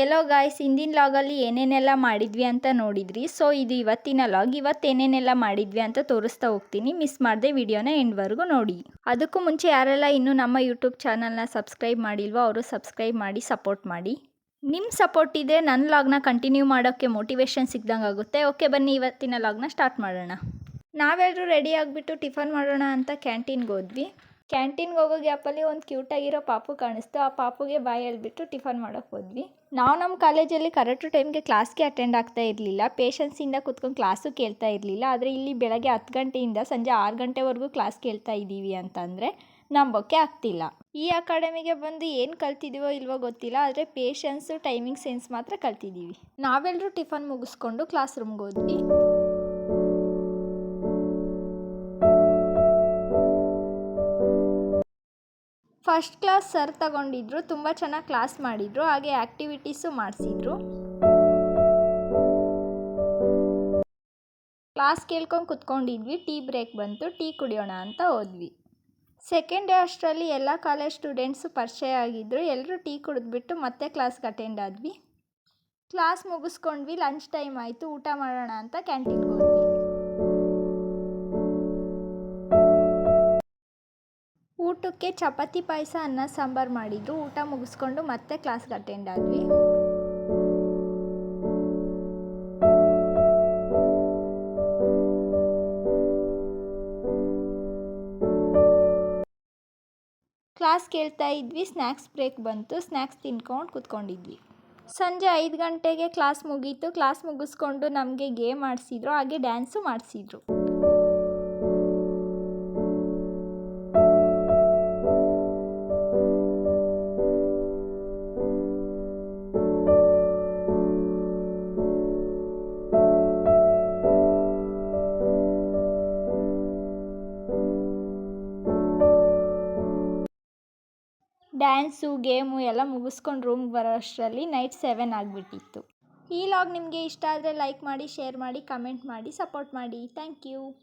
ಎಲ್ಲೋ guys, ಹಿಂದಿನ ಲಾಗಲ್ಲಿ ಏನೇನೆಲ್ಲ ಮಾಡಿದ್ವಿ ಅಂತ ನೋಡಿದ್ರಿ. ಸೊ ಇದು ಇವತ್ತಿನ ಲಾಗ್. ಏನೇನೆಲ್ಲ ಮಾಡಿದ್ವಿ ಅಂತ ತೋರಿಸ್ತಾ ಹೋಗ್ತೀನಿ. ಮಿಸ್ ಮಾಡದೆ ವಿಡಿಯೋನ ಎಂಡ್ವರೆಗೂ ನೋಡಿ. ಅದಕ್ಕೂ ಮುಂಚೆ ಯಾರೆಲ್ಲ ಇನ್ನೂ ನಮ್ಮ ಯೂಟ್ಯೂಬ್ ಚಾನಲ್ನ ಸಬ್ಸ್ಕ್ರೈಬ್ ಮಾಡಿಲ್ವೋ ಅವರು ಸಬ್ಸ್ಕ್ರೈಬ್ ಮಾಡಿ ಸಪೋರ್ಟ್ ಮಾಡಿ. ನಿಮ್ಮ ಸಪೋರ್ಟ್ ಇದೆ ನನ್ನ ಲಾಗ್ನ ಕಂಟಿನ್ಯೂ ಮಾಡೋಕ್ಕೆ ಮೋಟಿವೇಶನ್ ಸಿಗ್ದಂಗೆ ಆಗುತ್ತೆ. ಓಕೆ, ಬನ್ನಿ ಇವತ್ತಿನ ಲಾಗ್ನ ಸ್ಟಾರ್ಟ್ ಮಾಡೋಣ. ನಾವೆಲ್ಲರೂ ರೆಡಿ ಆಗಿಬಿಟ್ಟು ಟಿಫನ್ ಮಾಡೋಣ ಅಂತ ಕ್ಯಾಂಟೀನ್ಗೆ ಹೋದ್ವಿ. ಕ್ಯಾಂಟೀನ್ಗೆ ಹೋಗೋ ಗ್ಯಾಪಲ್ಲಿ ಒಂದು ಕ್ಯೂಟಾಗಿರೋ ಪಾಪು ಕಾಣಿಸ್ತು. ಆ ಪಾಪುಗೆ ಬಾಯ್ ಹೇಳ್ಬಿಟ್ಟು ಟಿಫನ್ ಮಾಡೋಕ್ಕೆ ಹೋದ್ವಿ. ನಾವು ನಮ್ಮ ಕಾಲೇಜಲ್ಲಿ ಕರೆಕ್ಟ್ ಟೈಮ್ಗೆ ಕ್ಲಾಸ್ಗೆ ಅಟೆಂಡ್ ಆಗ್ತಾ ಇರಲಿಲ್ಲ. ಪೇಷನ್ಸಿಂದ ಕೂತ್ಕೊಂಡು ಕ್ಲಾಸು ಕೇಳ್ತಾ ಇರಲಿಲ್ಲ. ಆದರೆ ಇಲ್ಲಿ ಬೆಳಗ್ಗೆ 10 ಗಂಟೆಯಿಂದ ಸಂಜೆ 6 ಗಂಟೆವರೆಗೂ ಕ್ಲಾಸ್ ಕೇಳ್ತಾ ಇದ್ದೀವಿ ಅಂತಂದರೆ ನಂಬೋಕ್ಕೆ ಆಗ್ತಿಲ್ಲ. ಈ ಅಕಾಡೆಮಿಗೆ ಬಂದು ಏನು ಕಲ್ತಿದ್ದೀವೋ ಇಲ್ವೋ ಗೊತ್ತಿಲ್ಲ, ಆದರೆ ಪೇಷನ್ಸು, ಟೈಮಿಂಗ್ ಸೆನ್ಸ್ ಮಾತ್ರ ಕಲ್ತಿದ್ದೀವಿ. ನಾವೆಲ್ಲರೂ ಟಿಫನ್ ಮುಗಿಸ್ಕೊಂಡು ಕ್ಲಾಸ್ ರೂಮ್ಗೆ ಹೋದ್ವಿ. ಫಸ್ಟ್ ಕ್ಲಾಸ್ ಸರ್ ತಗೊಂಡಿದ್ರು, ತುಂಬ ಚೆನ್ನಾಗಿ ಕ್ಲಾಸ್ ಮಾಡಿದರು, ಹಾಗೆ ಆ್ಯಕ್ಟಿವಿಟೀಸು ಮಾಡಿಸಿದ್ರು. ಕ್ಲಾಸ್ ಕೇಳ್ಕೊಂಡು ಕುತ್ಕೊಂಡಿದ್ವಿ. ಟೀ ಬ್ರೇಕ್ ಬಂತು, ಟೀ ಕುಡಿಯೋಣ ಅಂತ ಹೋದ್ವಿ. ಸೆಕೆಂಡ್ ಡೇ ಅಷ್ಟರಲ್ಲಿ ಎಲ್ಲ ಕಾಲೇಜ್ ಸ್ಟೂಡೆಂಟ್ಸು ಪರಿಚಯ ಆಗಿದ್ದರು. ಎಲ್ಲರೂ ಟೀ ಕುಡಿದ್ಬಿಟ್ಟು ಮತ್ತೆ ಕ್ಲಾಸ್ಗೆ ಅಟೆಂಡ್ ಆದ್ವಿ. ಕ್ಲಾಸ್ ಮುಗಿಸ್ಕೊಂಡ್ವಿ. ಲಂಚ್ ಟೈಮ್ ಆಯಿತು, ಊಟ ಮಾಡೋಣ ಅಂತ ಕ್ಯಾಂಟೀನ್ಗೆ ಹೋದ್ವಿ. ಊಟಕ್ಕೆ ಚಪಾತಿ ಪಾಯಸ, ಅನ್ನ ಸಾಂಬಾರು ಮಾಡಿದ್ರು. ಊಟ ಮುಗಿಸ್ಕೊಂಡು ಮತ್ತೆ ಕ್ಲಾಸ್ಗೆ ಅಟೆಂಡ್ ಆದ್ವಿ. ಕ್ಲಾಸ್ ಕೇಳ್ತಾ ಇದ್ವಿ. ಸ್ನ್ಯಾಕ್ಸ್ ಬ್ರೇಕ್ ಬಂತು, ಸ್ನ್ಯಾಕ್ಸ್ ತಿನ್ಕೊಂಡು ಕೂತ್ಕೊಂಡಿದ್ವಿ. ಸಂಜೆ 5 ಗಂಟೆಗೆ ಕ್ಲಾಸ್ ಮುಗೀತು. ಕ್ಲಾಸ್ ಮುಗಿಸ್ಕೊಂಡು ನಮಗೆ ಗೇಮ್ ಆಡಿಸಿದ್ರು, ಹಾಗೆ ಡ್ಯಾನ್ಸು ಮಾಡಿಸಿದ್ರು. ಡ್ಯಾನ್ಸು, ಗೇಮು ಎಲ್ಲ ಮುಗಿಸ್ಕೊಂಡು ರೂಮ್ಗೆ ಬರೋ ಅಷ್ಟರಲ್ಲಿ ನೈಟ್ 7 ಆಗಿಬಿಟ್ಟಿತ್ತು. ಈ ಲಾಗ್ ನಿಮಗೆ ಇಷ್ಟ ಆದರೆ ಲೈಕ್ ಮಾಡಿ, ಶೇರ್ ಮಾಡಿ, ಕಮೆಂಟ್ ಮಾಡಿ, ಸಪೋರ್ಟ್ ಮಾಡಿ. Thank you.